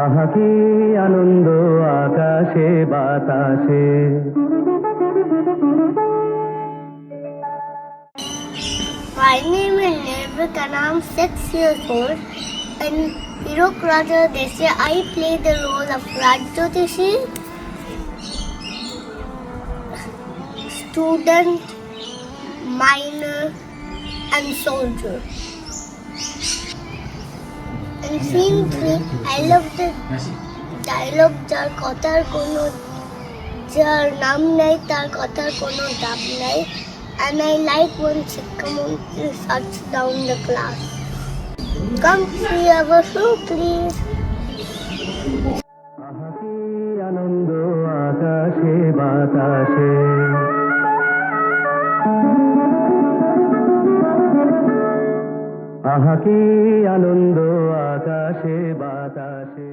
আহা কি আনন্দ আকাশে বাতাসে। My name is Nirvik and I'm 6 years old. In Hirok Raja Desai, I play the role of Rajyotishi, student, miner, and soldier. In scene 3, I love the dialogue যার কথার কোনো যার নাম নাই তার কথার কোনো দাম নাই, and I like when শিক্ষামন্ত্রী shuts down the class. Come see our show, please. আহা কি আনন্দ আকাশে বাতাসে। আহা কি আনন্দ আকাশে বাতাসে।